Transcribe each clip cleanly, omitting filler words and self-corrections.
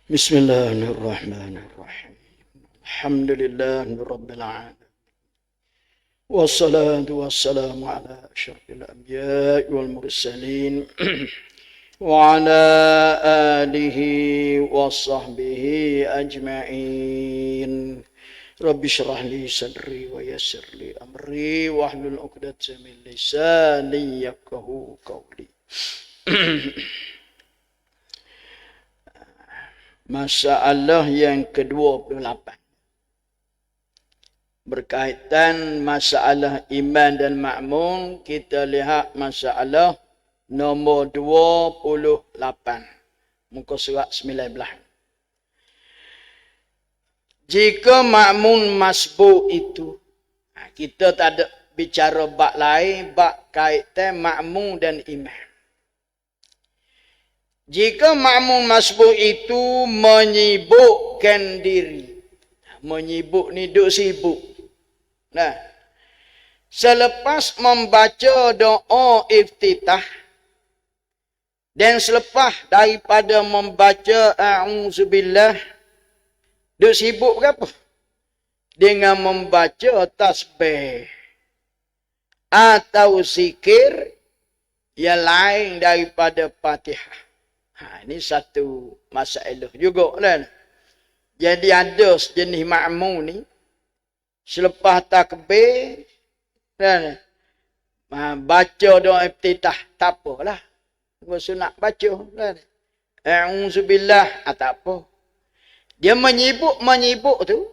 Bismillahirrahmanirrahim. Alhamdulillahirabbil alamin. Wassalatu wassalamu ala asyrafil anbiya'i wal mursalin wa ala alihi wa sahbihi ajma'in. Rabbi shrah li sadri wa yassir li amri wahlul 'uqdatam min lisani yafqahu qawli. Masalah yang ke-28 berkaitan masalah iman dan makmum. Kita lihat masalah nombor 28 muka surat 19. Jika makmum masbuk itu, kita tak ada bicara bab lain, bab kaitan makmum dan imam. Jika makmum masbuk itu menyibukkan diri. Menyibuk ni duk sibuk. Nah, selepas membaca doa iftitah dan selepas daripada membaca a'udzubillah, duk sibuk berapa? Dengan membaca tasbih atau zikir yang lain daripada Fatihah. Ini satu masalah juga kan. Jadi ada sejenis makmum ni selepas takbir kan, baca doa iftitah tak apalah. Sunat baca kan. A'udzubillah tak apa. Dia menyibuk tu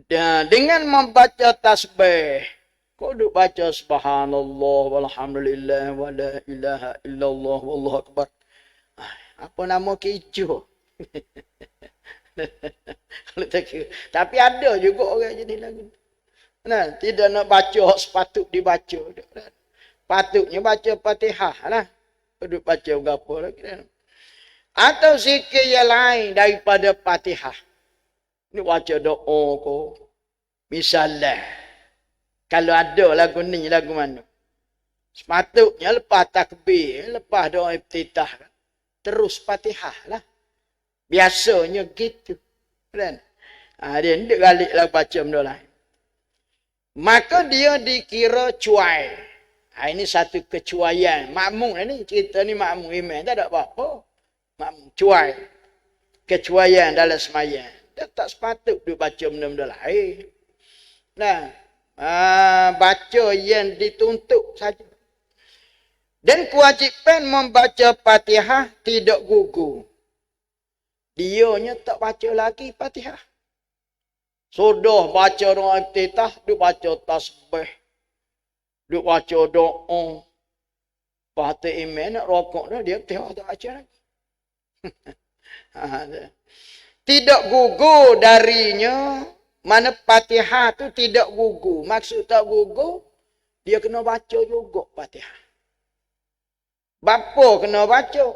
dengan membaca tasbih. Kau duk baca subhanallah walhamdulillah wa la ilaha illallah wallahu akbar. Apa nama kecoh? Tapi ada juga orang jenis lagu. Nah, tidak nak baca sepatut dibaca. Patutnya baca Fatihah lah. Duk baca berapa lagi. Atau zikir yang lain daripada Fatihah. Ni baca doa ko. Misalnya, kalau ada lagu ni, lagu mana? Sepatutnya lepas takbir, lepas doa iftitah, terus Fatihah lah. Biasanya gitu. Kan? Dia tidak galiklah baca benda lain. Maka dia dikira cuai. Ini satu kecuaian. Makmum ni, cerita ni makmum imam. Tak ada apa-apa. Makmum cuai. Kecuaian dalam sembahyang. Dia tak sepatut dia baca benda-benda lain. Nah, baca yang dituntut saja. Dan kewajipan membaca Fatihah tidak gugur. Dianya tak baca lagi Fatihah. Sudah baca doa iftitah, dia baca tasbih. Dia baca doa. Fatihah imam nak rokok dah, dia Fatihah tak baca lagi. Tidak gugur darinya. Mana Fatihah tu tidak gugur. Maksud tak gugur, dia kena baca juga Fatihah. Bapa kena baca.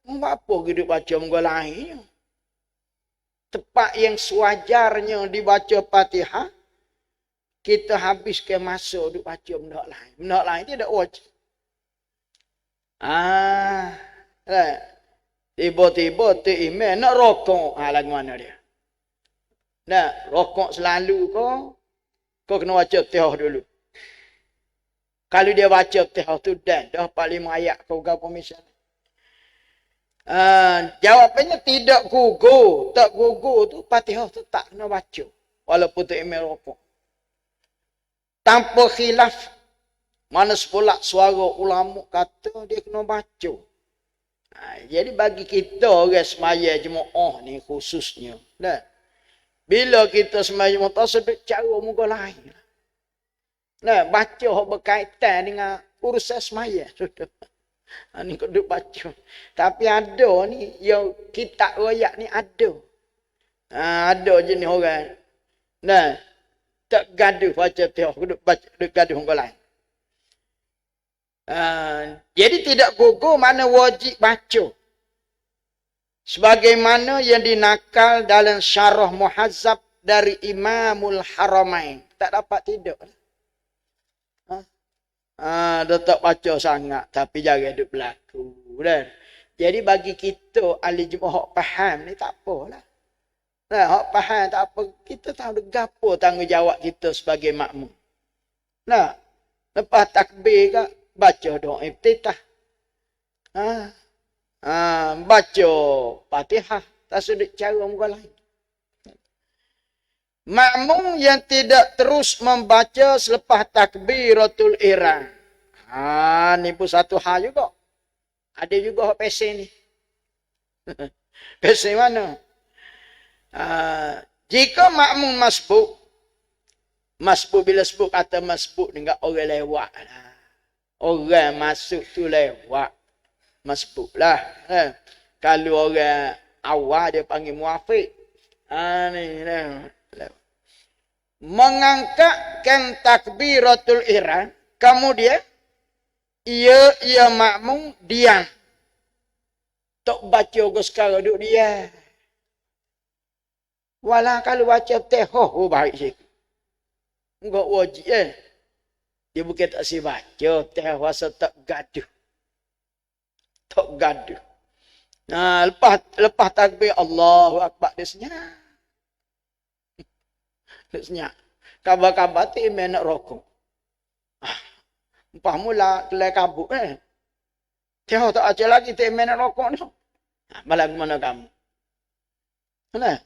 Bapa kita baca muka lain. Tepat yang sewajarnya dibaca Fatihah, kita habiskan masa duk baca benda lain. Benda lain tidak wajib. Tiba-tiba tu imam nak rokok. Lagu mana dia? Nak rokok selalu kau kena baca Fatihah dulu. Kalau dia baca Fatihah tu dah 45 ayat kau gapo misalnya. Jawapannya tidak gugur. Tak gugur tu Fatihah tu tak kena baca. Walaupun tu imam rokok. Tanpa khilaf. Mana sepula suara ulama kata dia kena baca. Jadi bagi kita orang semaya jemaah ni khususnya. Bila kita semaya jemaah tasbih cara muka lain. Baca berkaitan dengan urusan semaya. Sudah. Ni kau duduk baca. Tapi ada ni, yang kitab royak ni ada. Ada jenis orang. Tak gaduh baca Fatihah. Duduk gaduh orang lain. Jadi tidak gugur mana wajib baca. Sebagaimana yang dinakal dalam syarah muhazzab dari Imamul Haramain. Tak dapat tidak. Dia tak baca sangat. Tapi jangan duduk berlaku. Jadi bagi kita ahli jemaah hak faham ni tak apalah. Nah, hak faham tak apa. Kita tahu gapo tanggungjawab kita sebagai makmum. Nah, lepas takbir ke baca doa iftitah. Baca Fatihah. Tak sudut cara muka lain. Makmum yang tidak terus membaca selepas takbiratul ihram. Ni pun satu hal juga. Ada juga hak pesen ni. Pesen mana? Jika makmum masbuk bila sebut kata masbuk dengan orang lewat lah. Orang masuk tu lewat. Masbuk lah. Kalau orang awal dia panggil muafiq. Ni lewat. Mengangkatkan takbiratul ihram, kemudian ia makmum diam. Tak baca ke sekarang duduk dia. Walau kalau baca tehoh baik sikit. Enggak wajib Dia bukan tak si baca, tehoh rasa tak gaduh. Tak gaduh. Nah, lepas takbir Allahu Akbar dia senyap. Senyap. Kabar-kabar tu imam nak rokok. Empah mula kelai kabut Tengok tak aja lagi tu imam nak rokok ni. Malah mana kamu? Mana?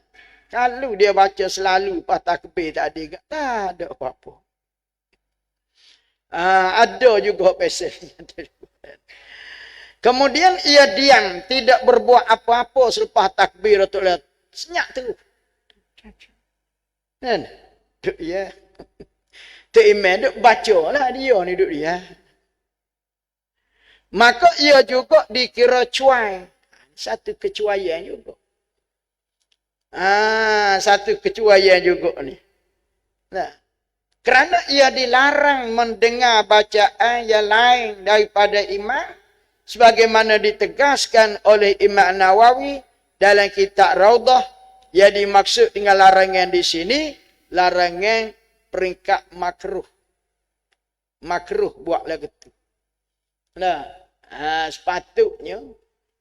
Kalau dia baca selalu lepas takbir tak ada apa-apa. Ada juga pesel. Kemudian ia diam, tidak berbuat apa-apa selepas takbir atau senyap tu. Kan? Duk dia. Tok imam duk baca lah dia ni duk dia. Maka ia juga dikira cuai. Satu kecuaian juga. Satu kecuaian juga ni. Nah. Kerana ia dilarang mendengar bacaan yang lain daripada imam. Sebagaimana ditegaskan oleh Imam Nawawi dalam kitab Raudah. Yang dimaksud dengan larangan di sini, larangan peringkat makruh. Makruh buat lagu tu. Nah, sepatutnya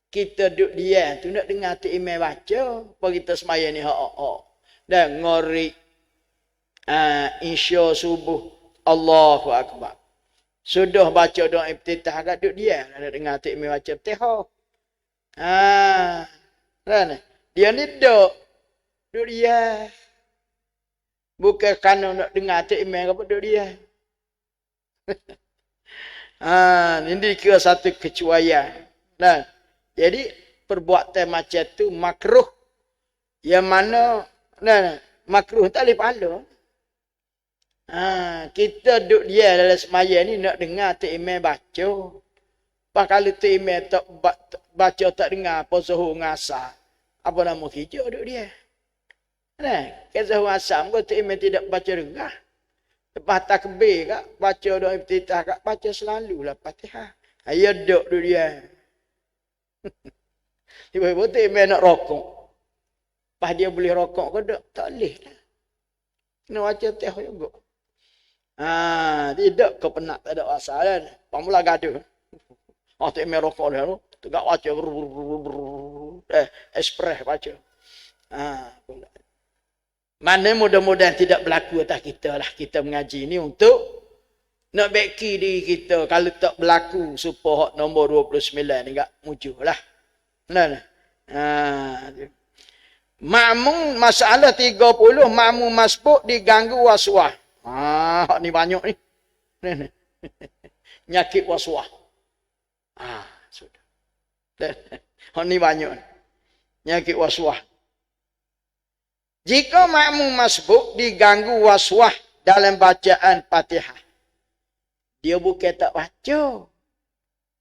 kita duduk dia tu nak dengar tu imam baca, apa kita semaya ni dan ngori insya subuh Allahu Akbar. Sudah baca doa iftitah agak duduk dia nak dengar tu imam baca Fatihah. Kan? Dia ni duduk dia. Bukan kerana nak dengar tu imam apa duduk dia. Ini dikira satu kecuaian. Nah, jadi perbuatan macam tu makruh. Yang mana makruh tak boleh pahala. Kita duduk dia dalam semaya ni nak dengar tu imam baca. Pak kalau tu imam tak baca tak dengar apa zuhur ngasar. Apa nama kita duduk dia. Kan zuhur ngasar kau tu imam tidak baca dengar. Lepas takbir kak, baca doa iftitah kak, baca selalulah Fatihah. Ayah duduk dia. Tiba-tiba tu imam nak rokok. Lepas dia boleh rokok ke duduk? Tak boleh lah. Kena baca Fatihah juga. Tidak kau penat, tak ada asal kan. Pamula gaduh. Tu imam rokok dia tu. Tegak baca. Express baca. Mana mudah-mudahan tidak berlaku atas kita lah. Kita mengaji ni untuk nak beki diri kita. Kalau tak berlaku supaya nombor 29 ni tak muncul lah. Makmum masalah 30. Makmum masbuk diganggu waswah. Ni banyak ni. Nyakit waswah. Sudah. Ni banyak ni. Nyakit waswah. Jika makmum masbuk diganggu waswah dalam bacaan Fatihah. Dia bukan tak baca.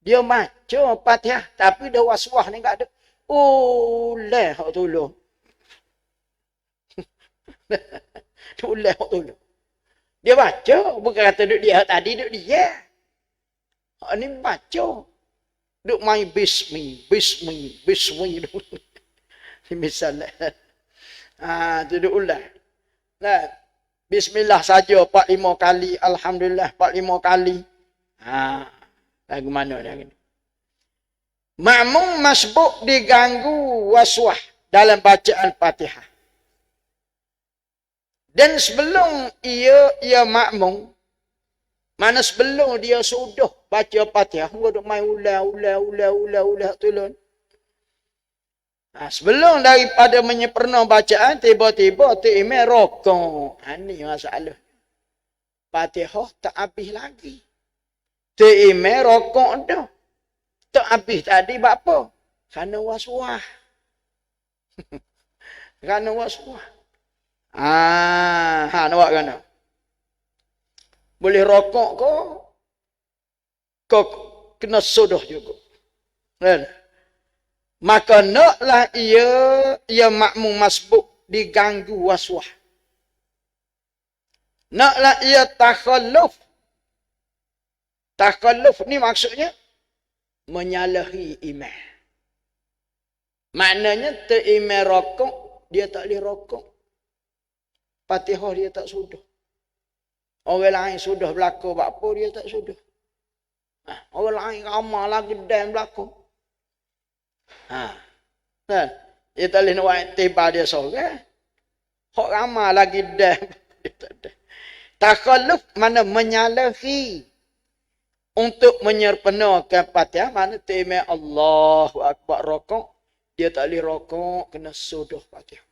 Dia baca Fatihah. Tapi dia waswah ni tak ada. Leh hak tolong. Leh hak tolong. Dia baca. Bukan kata duduk dia tadi duduk dia. Hak ni baca. Duduk main bismi. Ni misalnya. Duduk ulang. Bismillah saja 45 kali. Alhamdulillah 45 kali. Lagu mana dah ni? Makmum masbuk diganggu waswah dalam bacaan Fatihah. Dan sebelum ia makmum, mana sebelum dia sudah baca Fatihah, dia main ulah tulun. Sebelum daripada menyempurna bacaan, tiba-tiba imam rokok. Ini masalah. Fatihah tak habis lagi. Imam rokok dah. Tak habis tadi buat apa? Kerana waswah. Kerana waswah. Nampak kena. Boleh rokok kau kena sudah juga. Kan? Maka naklah ia makmum masbuk diganggu waswah. Naklah ia takhalluf. Takhalluf ni maksudnya menyalahi imam. Maknanya imam rokok, dia tak boleh rokok. Fatihah dia tak sudah. Orang lain sudah berlaku apa dia tak sudah. Orang lain ramah lagi dan berlaku. Kan? Dia tak boleh nak tiba dia seorang. Hak ramah lagi dan dia tak ada. Takhalluf mana menyalahi. Untuk menyempurnakan Fatihah, mana imam Allahu Akbar rokok, dia tak boleh rokok, kena sudah Fatihah.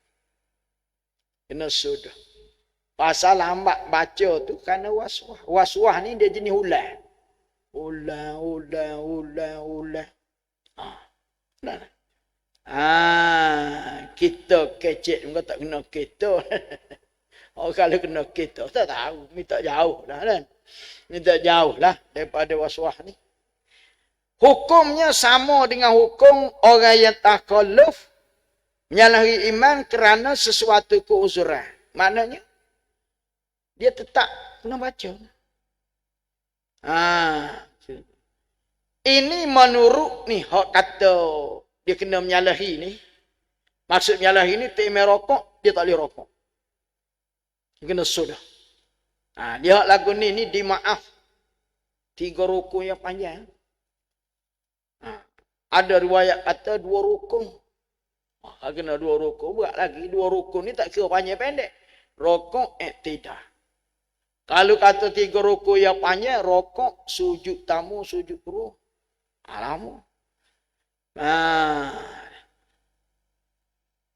Kena sudah. Pasal lambat baca tu kerana waswah. Waswah ni dia jenis ulang. Ulang. Kita kecek juga tak kena kita. Kalau kena kita, tak tahu. Minta jauh dah kan. Minta jauh lah daripada waswah ni. Hukumnya sama dengan hukum orang yang takhalluf menyalahi iman kerana sesuatu keuzuran. Maknanya dia tetap kena baca. Ini menurut ni hak kata dia kena menyalahi ni. Maksud menyalahi ni imam rokok, dia tak boleh rokok. Dia kena sudah. Dia lagu ni dimaaf. 3 rukun yang panjang. Ada riwayat kata 2 rukun. Kena 2 rukun. Buat lagi 2 rukun ni tak kira panjang pendek. Rokok tidak. Kalau kata 3 rukun yang panjang, rokok, sujud tamu, sujud ruh. Lama.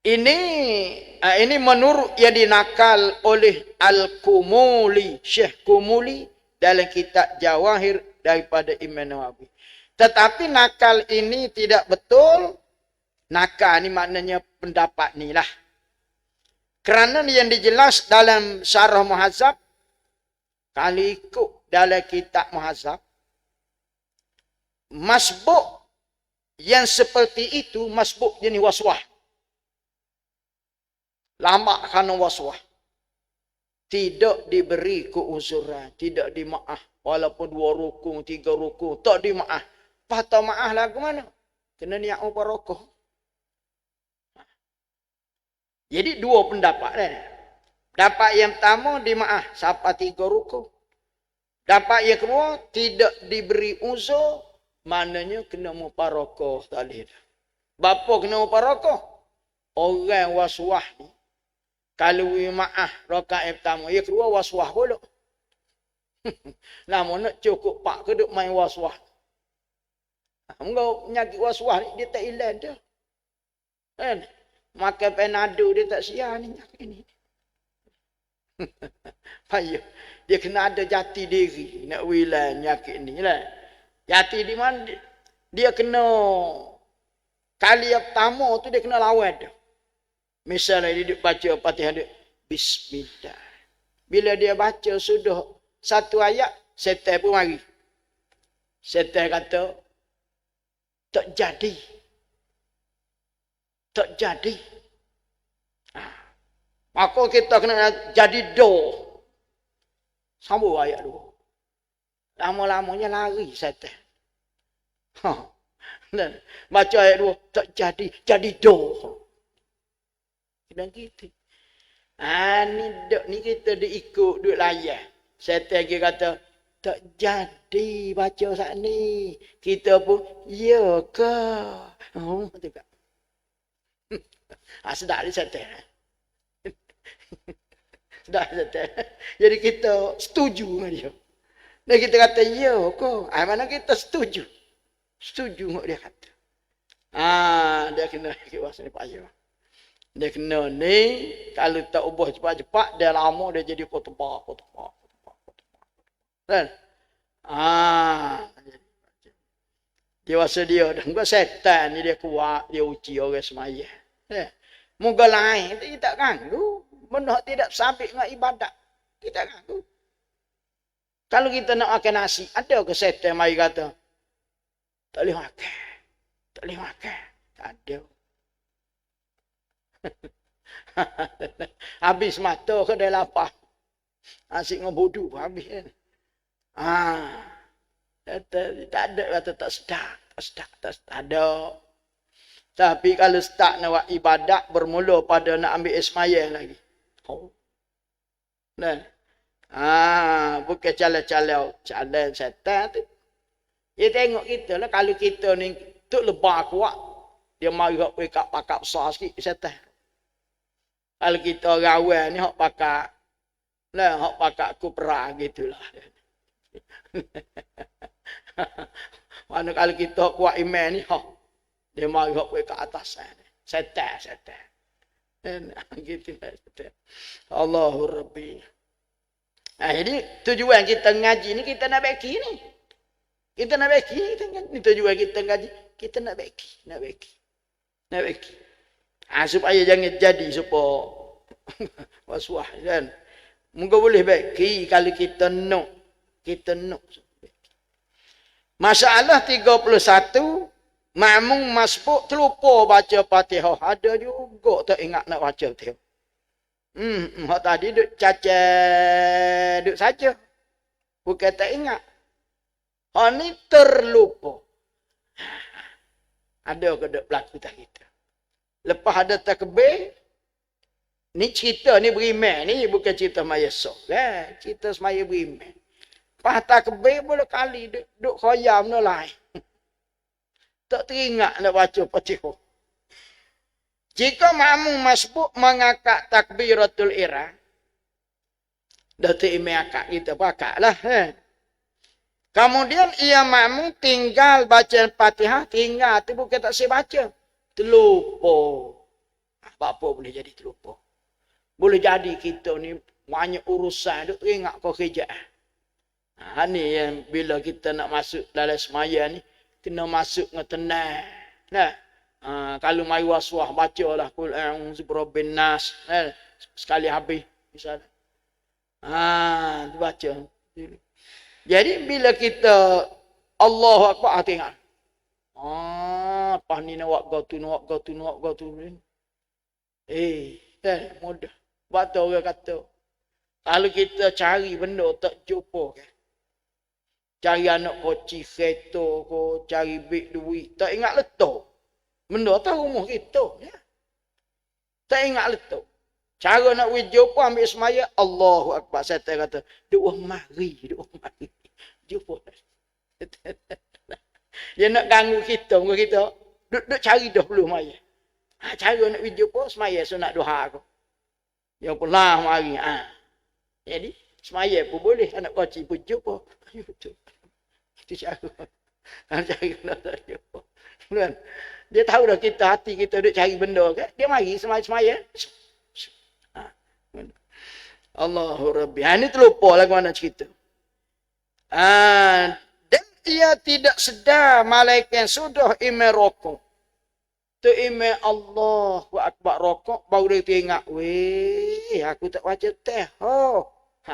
Ini menurut yang dinakal oleh Al-Kumuli, Syekh Kumuli dalam kitab Jawahir daripada Imam Nawawi. Tetapi nakal ini tidak betul. Nakal ni maknanya pendapat ni lah. Kerana yang dijelas dalam Syarah Muhadzab, kalau ikut dalam kitab Muhadzab, masbuk yang seperti itu, masbuk jenis waswah. Lama kerana waswah. Tidak diberi keuzuran. Tidak dimaaf. Walaupun 2 rukun, 3 rukun. Tak dimaaf. Patah maaf lah ke mana? Kena niat apa rokok. Jadi 2 pendapat. Pendapat yang pertama dimaaf. Sampai 3 rukun. Pendapat yang kedua tidak diberi uzur. Maknanya kena muparokoh. Tak boleh. Bapa kena muparokoh? Orang waswah ni. Kalau maaf rakaat yang pertama, yang kedua waswah pula. Lama nak cukup pak ke duk main waswah. Engkau penyakit waswah ni dia tak hilang dah. Kan? Makan penado dia tak siar ni penyakit ni. Payah. Dia kena ada jati diri nak hilang penyakit ni lah. Jati di mana? Dia kena kali yang pertama tu dia kena lawan dah. Misalnya dia baca Fatihah dia, Bismillah. Bila dia baca sudah 1 ayat, setan pun mari. Setan kata, tak jadi. Tak jadi. Maka kita kena jadi do. Sambung ayat 2. Lama-lamanya lari setan. Dan baca ayat 2, tak jadi do. Dan kita. Ni kita diikut, duk layan. Setan dia kata, tak jadi baca saat ni. Kita pun, ya ke? Oh, juga. Sedap dia setel. Sedap setel. Jadi kita setuju dengan dia. Dan kita kata, ya ke? Mana kita setuju? Setuju dengan dia kata. Dia kena kiwas ni payah. Dia kena ni, kalau tak ubah cepat-cepat, dia lama dia jadi khutbah. Kan? Dia rasa dia dah. Muka setan ni dia kuat, dia uji orang semaya. Muka lain, kita tak ganggu. Benda tidak sabit dengan ibadat. Kita ganggu. Kalau kita nak makan nasi, ada ke setan mari kata, tak boleh makan. Tak boleh makan. Tak ada. Habis mata ke dia lapar. Asyik dengan bodoh habis kan. Tak ada kata tak sedap. Tak ada. Tapi kalau start nak buat ibadat bermula pada nak ambil ismayah lagi. Nah. Bukan calon setan tu. Dia tengok kita lah kalau kita ni tu lebar kuat. Dia mari hok pakak besar sikit setan. Kalau kita orang awal ni hok pakak kupra gitulah. Mana kalau kita kuat iman ni dia mari hok ke atas setan. Gitu setan. Allahu Rabbi. Jadi tujuan kita ngaji ni kita nak baki ni. Kita nak baki ni tujuan kita ngaji. Kita nak baki. Supaya jangan jadi supaya waswah kan. Moga boleh baki kalau kita nak. Masalah 31, makmum masbuk terlupa baca Fatihah. Ada juga tak ingat nak baca Fatihah. Hak tadi duk caca duk saja. Bukan tak ingat. Hak ni terlupa. Ada ke duk berlaku tak kita. Lepas ada takbir, ni cerita ni beriman ni bukan cerita maya sok kan. Cerita semaya beriman. Lepas takbir boleh kali duk khoyam no lain. Tak teringat nak baca Fatihah. Jika makmum masbuk mengakak takbiratul ihram, Datuk Imam akak kita pakak lah. Kemudian ia makmum tinggal baca Fatihah, tinggal tu bukan tak saya baca. Terlupa. Apa boleh jadi terlupa? Boleh jadi kita ni banyak urusan, duk teringat kau kerjaan. Ni yang bila kita nak masuk dalam semaya ni, kena masuk dengan tenang. Nah. Kalau mai waswah bacalah qul a'udzu birabbin nas sekali habis misalnya. Baca. Jadi bila kita Allahu akbar tengok. Pas ni nak buat go tu. Mudah. Baca orang kata. Kalau kita cari benda tak jumpa kan. Cari anak koci kereta ko, cari bil duit, tak ingat letak. Benda tahu rumah kita. Ya. Tak ingat letak. Cara nak jumpa ambil semaya, Allahu Akbar. Saya kata, duk mari. Jumpa. Dia nak ganggu kita. Duk cari dah belum maya. Cara nak jumpa semaya sunat duha aku. Dia pula mari. Jadi, semaya pun boleh. Anak koci pun jumpa. Itu cara. Cara nak tak jumpa. Kan? Dia tahu dah kita hati kita duk cari benda kan. Dia mari semaya. Allahu Rabbi. Ini terlupa lah mana cerita. Dan ia tidak sedar malaikat sudah imam rokok. Tu imam Allahu Akbar rokok. Baru dia teringat. Weh, aku tak baca teh.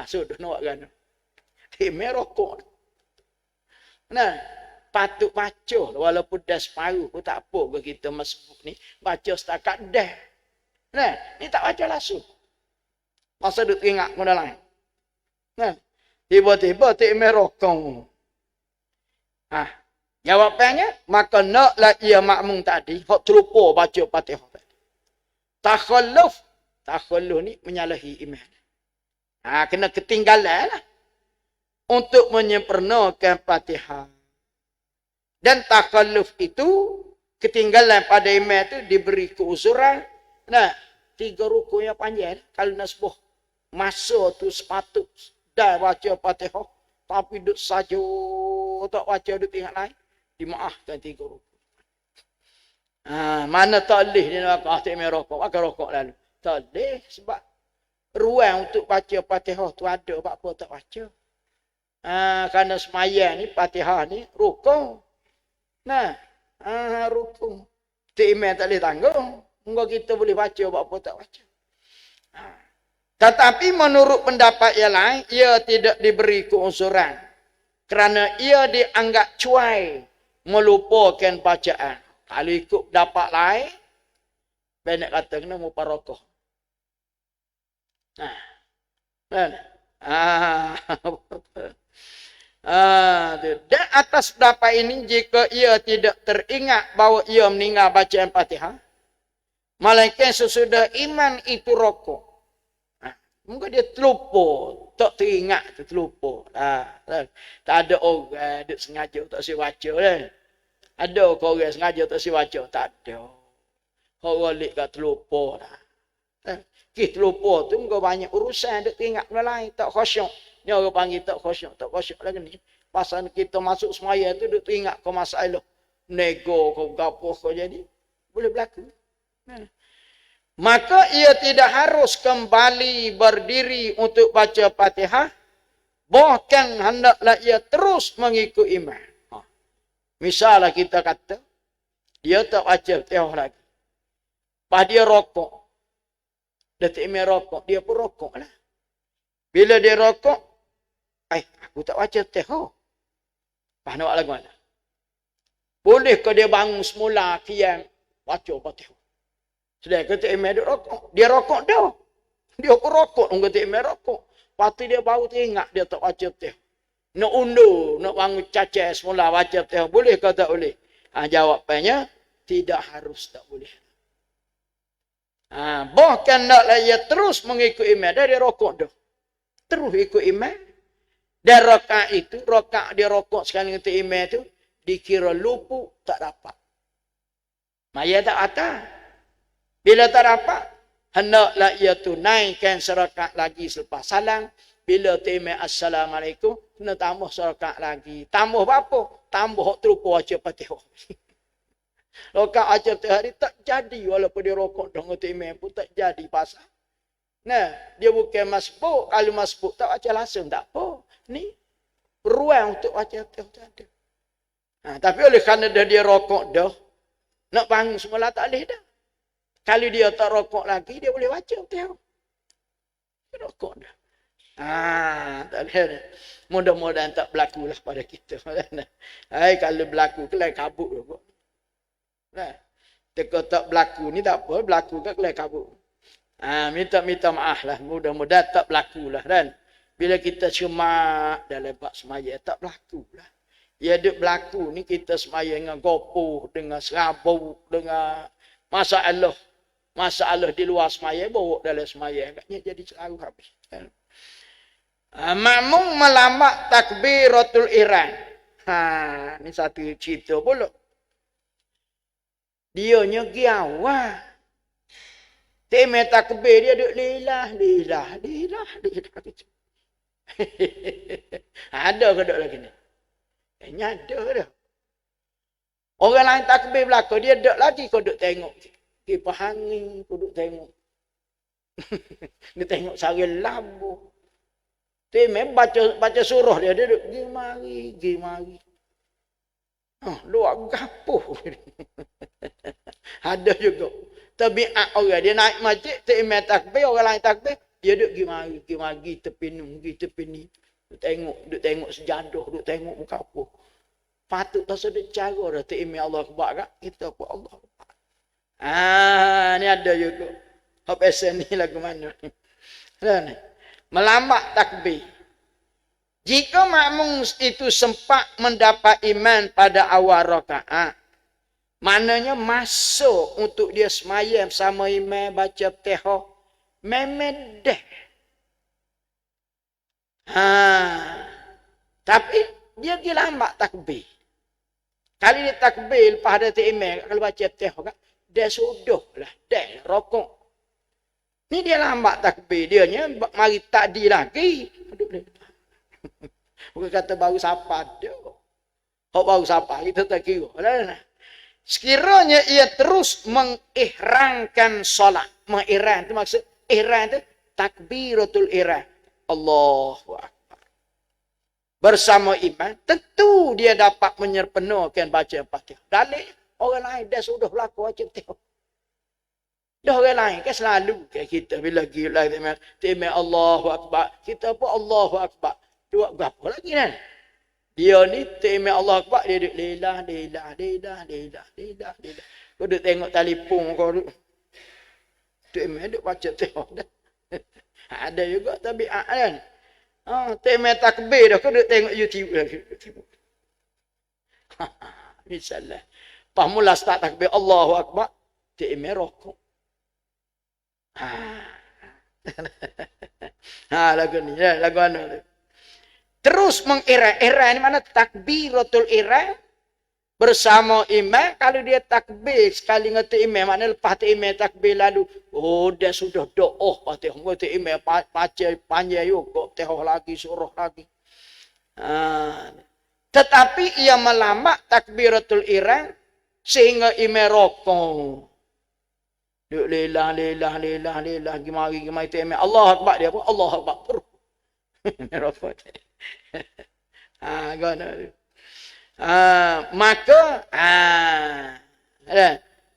Sudah nak kan. Imam rokok. Nah. Patut baca walaupun dah separuh pun tak apa ke kita masbuk ni baca setakat dah. Nah, ni tak baca langsung. Masa duk teringat benda lain. Nah, tiba-tiba tak merokong. Jawapannya maka naklah ia makmum tadi hok terlupa baca Fatihah tadi. Takhalluf ni menyalahi imam. Kena ketinggalan lah. untuk menyempurnakan Fatihah. Dan takalluf itu ketinggalan pada imam itu diberi keuzuran. Nah, 3 rukun yang panjang. Kalau nak sebuah masa tu sepatut dah baca Fatihah. Tapi duduk saja tak baca duduk tinggal lain. Dimaafkan 3 rukun. Mana tak boleh dia nak makan imam rokok. Makan rokok lalu. Tak boleh sebab ruang untuk baca Fatihah tu ada. Sebab apa tak baca. Kerana semayang ni, Fatihah ni rukun. Nah, rukun. Tu imam tak boleh tanggung. Mungkin kita boleh baca, buat apa tak baca. Tetapi menurut pendapat yang lain, ia tidak diberi keuzuran. Kerana ia dianggap cuai melupakan bacaan. Kalau ikut pendapat lain, banyak kata kena muparakah. Dan atas pendapat ini, jika ia tidak teringat bahawa ia meninggal bacaan Fatihah, melainkan sesudah iman itu rokok. Mungkin dia terlupa, tak teringat tu terlupa. Tak ada orang duk sengaja tak si baca kan. Ada orang sengaja tak si baca, tak ada. Orang lik kat terlupa lah. Kis terlupa tu mungkin banyak urusan duk teringat benda lain, tak khusyuk. Ni orang panggil tak khusyuk lagi ni. Pasal kita masuk semaya tu duk teringat kau masalah. Nego kau gapo kau jadi. Boleh berlaku. Maka ia tidak harus kembali berdiri untuk baca Fatihah. Bahkan hendaklah ia terus mengikut imam. Misalnya kita kata, dia tak baca Fatihah lagi. Pas dia rokok. Datuk imam rokok, dia pun rokok lah. Bila dia rokok, aku tak baca Fatihah. Pas nak lagu mana? Boleh ke dia bangun semula kiam baca Fatihah? Sedang kata imam duk rokok. Dia rokok dah. Dia pun rokok. Orang kata imam rokok. Lepas tu dia baru teringat dia tak baca Fatihah. Nak undur, nak bangun cacat semula baca Fatihah. Boleh ke tak boleh? Jawapannya, tidak harus, tak boleh. Bahkan naklah ia terus mengikut imam. Dia rokok dah. Terus ikut imam. Dan rakaat itu, rakaat dia rokok sekali dengan imam itu, dikira luput, tak dapat. Maya tak atas. Bila tak dapat, hendaklah ia tunaikan serakaat lagi selepas salam. Bila imam assalamualaikum, kena tambah serakaat lagi. Tambah apa? Tambah terlupa baca Fatihah. Rakaat baca Fatihah ni tak jadi walaupun dia rokok dengan imam pun tak jadi pasal. Nah, dia bukan masbuk. Kalau masbuk tak baca langsung, tak apa. Ni ruang untuk baca Fatihah tak ada. Tapi oleh kerana dia rokok dah, nak bangun semula tak boleh dah. Kalau dia tak rokok lagi, dia boleh baca Fatihah. Dia rokok dah. Tak boleh. Mudah-mudahan tak berlaku lah pada kita. Kalau berlaku, kelai kabut lah. Teka tak berlaku ni tak apa, berlaku ke kelai kabut. Minta maaf lah. Mudah-mudahan tak berlaku lah. Dan bila kita semak dalam bab semaya, tak berlaku lah. Ya duk berlaku ni kita semaya dengan gopoh, dengan serabut, dengan masalah di luar semaya, bawa dalam semaya. Agaknya jadi selalu habis. Makmum melamak takbiratul ihram. Ni satu cerita pula. Dianya pergi awal. Tema takbir dia duk lilah. Ada ke duk lagi ni? Ada dah. Orang lain takbir belakang, dia duk lagi kau duk tengok. Kipas angin, kau duk tengok. Dia tengok sari lambu. Tema baca surah dia duk pergi mari. Luar gapuh. Ada juga. Tabiat orang dia naik masjid, imam takbir, orang lain takbir, dia duk pergi mari tepi ni. Duk tengok sejadah, duk tengok muka apa. Patut tak sedar cara dah imam Allah Akbar kan? Kita apa Allah Akbar. Ni ada juga. Hak pesan ni lagu mana ni? Melamak takbir. Jika makmum itu sempat mendapat iman pada awal rakaat, maknanya masuk untuk dia semayang bersama imam baca Fatihah, memang dah. Tapi dia pergi lambat takbir. Kali dia takbir lepas ada imam, kalau baca Fatihah, dia sudah lah, dia rokok. Ni dia lambat takbir, dia nya mari takdi lagi. Duduk dia. Bukan kata baru sapa dia. Kau baru sapa, kita tak kira. Sekiranya ia terus mengihrangkan solat. Mengihram itu maksud, ihram itu takbiratul ihram. Allahu Akbar. Bersama imam, tentu dia dapat menyempurnakan baca Fatihah. Dalil orang lain dah sudah berlaku baca Fatihah. Dah orang lain kan selalu kayak kita bila gila timai Allahu Akbar, kita pun Allahu Akbar. Dua berapa lagi kan? Dia ni timai Allahu Akbar, dia duduk lelah. Kau duduk tengok telefon kau duduk. Timai duduk baca Fatihah dah. Ada juga tabiat kan. Timai takbir dah, kau duduk tengok YouTube lagi. Misalnya. Pas mula start takbir Allahu Akbar, timai rokok. Lagu ni, lagu anu. Terus mengiram. Iram ni mana takbiratul iram bersama imam. Kalau dia takbir sekali dengan imam, mana lepas imam takbir lalu, oh dia sudah doa Fatihah. Kata imam baca panjang juga, Fatihah lagi, surah lagi. Tetapi ia melambat takbiratul iram sehingga imam rokok. Duk lelah. Gimari tu imam. Allah Akbar dia pun. Allah Akbar. Rokok. Maka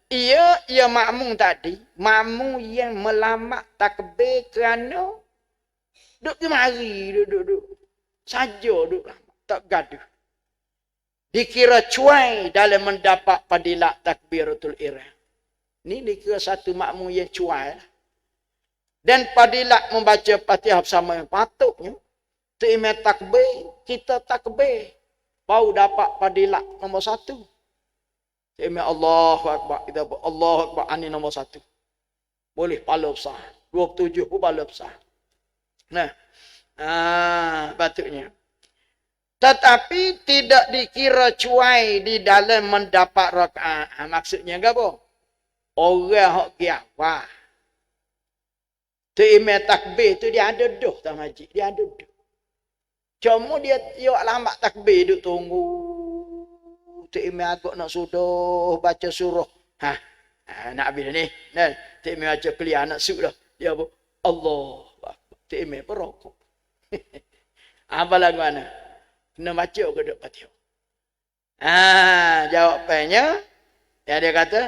ia makmum tadi. Makmum yang melamak takbir kerana duk gimari. Duk. Saja duk lama. Tak gaduh. Dikira cuai dalam mendapat padilat takbiratul ihram. Ni dikira satu makmum yang cuai. Dan padilat membaca Fatihah bersama yang patutnya. Imam takbir, kita takbir. Baru dapat padilat nombor 1. Imam Allahu Akbar, kita buat Allahu Akbar, ini nombor 1. Boleh pahala besar. 27 pun pahala besar. Nah, patutnya. Tetapi tidak dikira cuai di dalam mendapat rakaat. Maksudnya apa? Orang yang kiawah. Tu imam takbir tu dia ada doh tak majid. Dia ada doh. Cuma dia lambat takbir duk tunggu. Tu imam agak nak sudah baca surah. Nak habis ni. Tu imam baca clear nak sudah. Dia apa? Allah. Tu imam perokok. Apa lagu mana? Kena baca ke duk Fatihah. Jawapannya. Dia kata.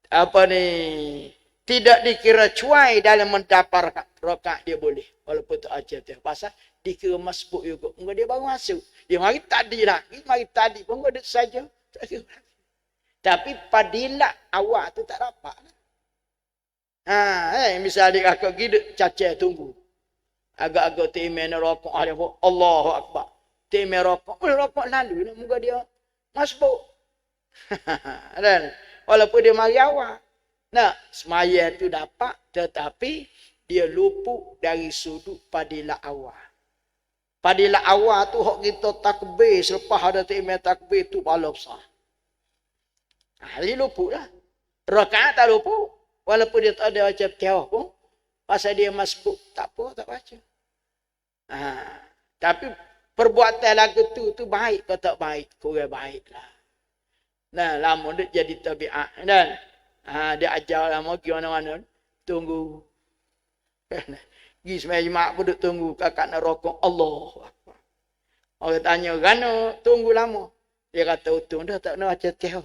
Apa ni? Tidak dikira cuai dalam mendapat rakaat dia boleh. Walaupun tak ajar dia. Pasal dikira masbuk juga. Enggak dia baru masuk. Dia mari tadi lagi. Mari tadi pun enggak ada saja. Tapi padilat awal tu tak dapat. Misalnya kakak giduk cacah tunggu. Agak-agak timai rokok. Allahu Akbar. Timai rokok. Rokok lalu. Muka dia masbuk. Walaupun dia mari awal. Nah, semaya tu dapat, tetapi dia luput dari sudut padilah awal. Padilah awal tu hak kita takbir, selepas ada imam takbir tu pahala besar. Dia luput lah. Rakaat tak luput. Walaupun dia tak ada baca Fatihah pun, pasal dia masbuk, tak apa, tak baca. Tapi perbuatan lagu tu baik ke tak baik? Kurang baik lah. Nah, lama dia jadi tabiat. Dan dia ajar lama pergi mana-mana. Tunggu. Pergi sembahyang Jumaat pun duk tunggu. Kakak nak rokok. Allah. Orang tanya, kerana tunggu lama. Dia kata, untung dah tak nak baca Fatihah.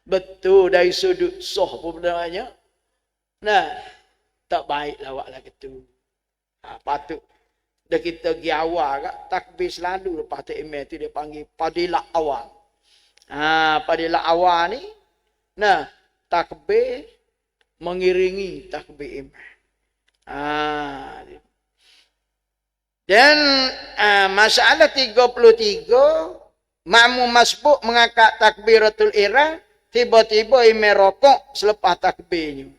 Betul dari sudut soh pun namanya. Nah, tak baik lawak lah gitu. Patut. Dah kita pergi awal kak, takbir selalu lepas tu imam tu dia panggil padilah awal. Padilah awal ni, nah, takbir mengiringi takbir imam. Dan masalah 33, makmum masbuk mengangkat takbiratul ihram, tiba-tiba imam rokok selepas takbirnya.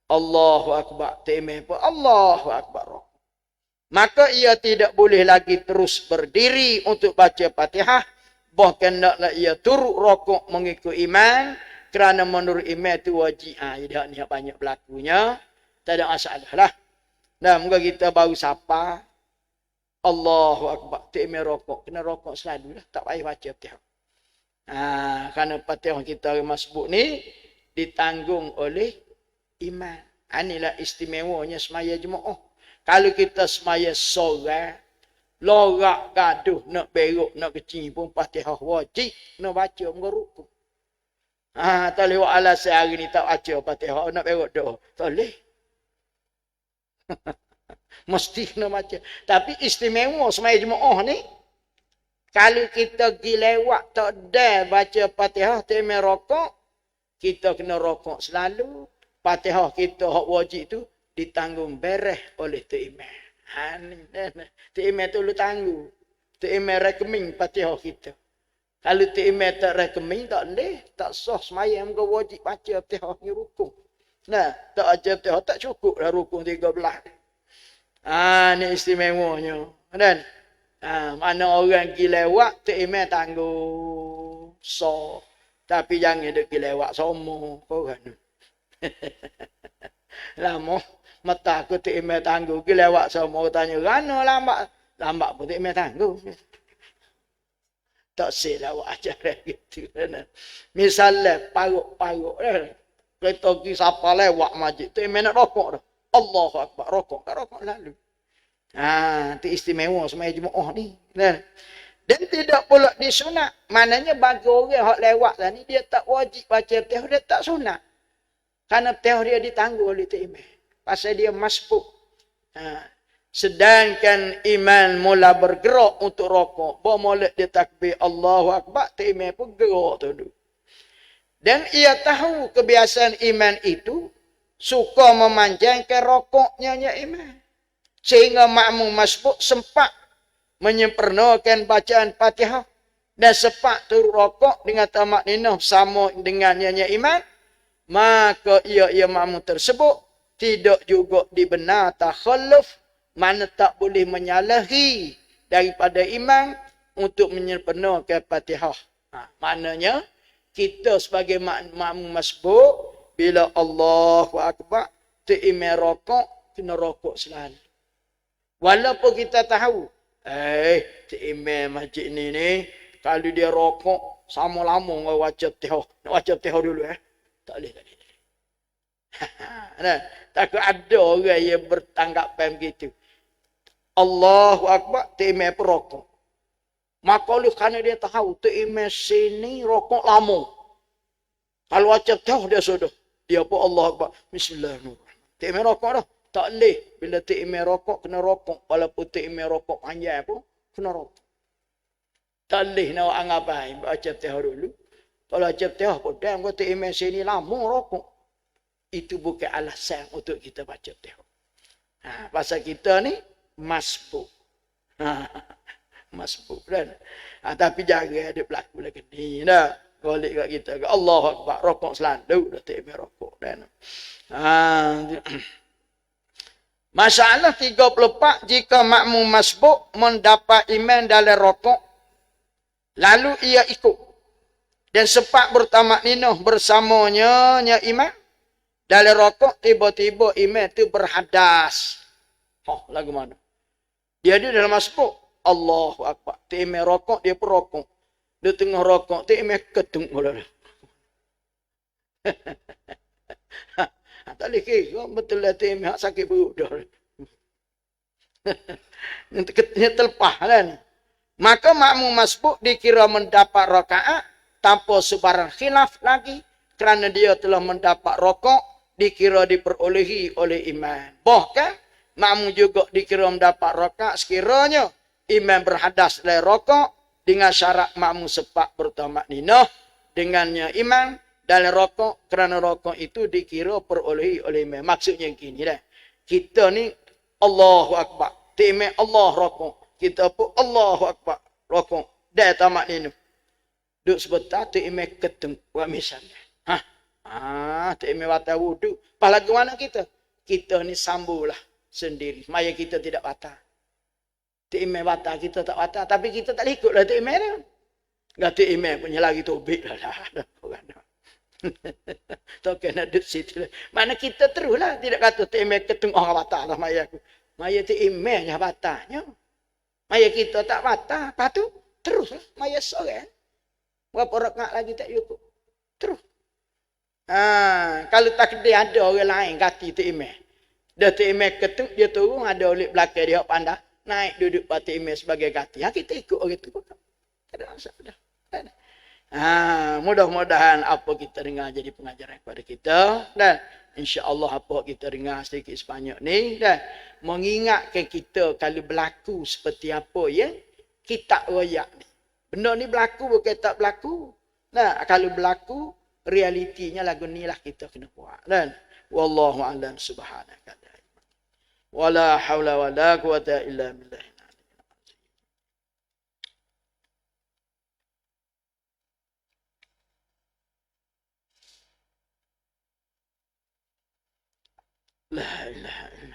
Allahu Akbar. Imam pun Allahu Akbar rokok. Maka ia tidak boleh lagi terus berdiri untuk baca Fatihah. Bahkan naklah ia turut rokok mengikut imam. Kerana menurut imam itu wajib. Dia ni banyak berlakunya. Tak ada masalah lah. Nah, moga kita baru sapa. Allahu Akbar. Tak imam rokok. Kena rokok selalu lah. Tak payah baca Fatihah. Kerana Fatihah kita masbuk ni ditanggung oleh imam. Inilah istimewanya semaya jemaah. Kalau kita semaya sorang, lorak gaduh, nak beruk, nak kecil pun Fatihah wajib, nak baca muka rukun. Tak lewat alasan hari ni tak baca Fatihah, nak beruk doa. Tak boleh. Mesti nak baca. Tapi istimewa semaya jemaah ni, kalau kita pergi lewat tak ada baca Fatihah, tak rokok, kita kena rokok selalu. Fatihah kita hak wajib tu ditanggung beres oleh Tok Imam. Tok Imam tu lu tanggung. Tok Imam rekening Fatihah kita. Kalau Tok Imam tak rekening tak boleh, tak sah sembahyang muka wajib baca Fatihah ni rukun. Nah, tak baca Fatihah tak cukup dah rukun 13. Ni istimewanya. Dan mana orang pergi lewat Tok Imam tanggung. Tapi jangan duk pergi lewat semua korang. Lama mata aku tak imam tangguh ke lewat semua tanya rana lambat pun tak imam tangguh. Tak silap acara gitu kan. Misalnya paruk kereta pergi siapa lewat masjid tu imam nak rokok dah. Allahu Akbar rokok lalu. Itu istimewa semua jemaah ni kan. Dan tidak pula disunat. Maknanya bagi orang yang lewat lah ni dia tak wajib baca Fatihah, dia tak sunat. Karena Fatihah dia ditangguh oleh Tok Imam. Pasal dia masbuk. Sedangkan imam mula bergerak untuk rokok. Bermula dia takbir Allahu Akbar. Tok Imam pun gerak tu dulu. Dan ia tahu kebiasaan imam itu suka memanjangkan rokoknya imam. Sehingga makmum masbuk sempat menyempurnakan bacaan Fatihah. Dan sempat turut rokok dengan tamak ninah sama dengan nyanyi imam. Maka ia makmum tersebut tidak juga dibenar takhalluf, mana tak boleh menyalahi daripada imam untuk menyempurnakan Fatihah. Maknanya kita sebagai makmum masbuk bila Allahu Akbar tu imam rokok kena rokok selalu. Walaupun kita tahu tu imam masjid ni kalau dia rokok sama lama dengan baca Fatihah. Nak baca Fatihah dulu Tak boleh. Takut ada orang yang bertanggapan begitu. Allahu Akbar, Tok Imam perokok. Maka oleh kerana dia tahu Tok Imam sini rokok lama. Kalau baca tahu dia sudah. Dia pun Allahu Akbar. Bismillahirrahmanirrahim. Tok Imam rokok dah. Tak boleh. Bila Tok Imam rokok, kena rokok. Walaupun Tok Imam rokok panjang pun, kena rokok. Tak boleh nak anggap baca tahu dulu. Kalau baca tahu pun, dan kata Imam sini lama rokok. Itu bukan alasan untuk kita baca tahu. Pasal kita ni, masbuk. Masbuk kan. Tapi jaga ada berlaku lagi ni. Balik kat kita. Allahu Akbar. Rokok selalu. Dah tak Imam rokok. Masalah 34. Jika makmum masbuk mendapat imam dalam rokok. Lalu ia ikut. Dan sempat bertamak ninah bersamanya imam. Dalam rokok, tiba-tiba imam tu berhadas. Lagu mana? Dia ada dalam masbuk. Allahu Akbar. Tu imam rokok, dia pun rokok. Dia tengah rokok, tu imam ketung. Tak boleh kira. Betul lah tu imam sakit perut dah. Dia terlepas kan. Maka makmum masbuk dikira mendapat rakaat tanpa sebarang khilaf lagi. Kerana dia telah mendapat rokok. Dikira diperolehi oleh imam. Bahkan makmum juga dikira mendapat rakaat sekiranya imam berhadas dari rokok dengan syarat makmum sempat bertamak ninah dengannya imam dalam rokok kerana rokok itu dikira perolehi oleh imam. Maksudnya gini dah. Kita ni Allahu Akbar. Imam Allah rokok. Kita pun Allahu Akbar rokok. Dah tamak ninah. Duduk sebentar tu imam ketemu. Buat misalnya. Tak imam batal wuduk. Pas lagu mana kita? Kita ni sambulah sendiri. Maya kita tidak batal. Tok Imam batal, kita tak batal. Tapi kita tak ikut lah Tok Imam tu. Tok Imam punya lagi tobik lah. Tak kena duduk situ lah. Mana kita terus lah. Tidak kata Tok Imam ketengah orang batal lah maya aku. Maya Tok Imam je batalnya. Maya kita tak batal. Lepas tu, terus lah. Maya seorang. Berapa rakaat lagi tak cukup. Terus. Kalau takdir ada orang lain kata Tok Imam. Dah Tok Imam ketuk, dia turun, ada oleh belakang dia pandai. Naik duduk Tok Imam sebagai kata. Kita ikut orang tu. Tak ada masalah. Mudah-mudahan apa kita dengar jadi pengajaran kepada kita. Dan insya-Allah apa kita dengar sedikit sebanyak ni. Dan mengingatkan kita kalau berlaku seperti apa yang kita royak ni. Benda ni berlaku bukan tak berlaku. Nah, kalau berlaku, realitinya lagu ni lah kita kena buat. Dan wallahu a'lam subhanaka. Wala haula wala quwata illa billah. La ilaha illallah.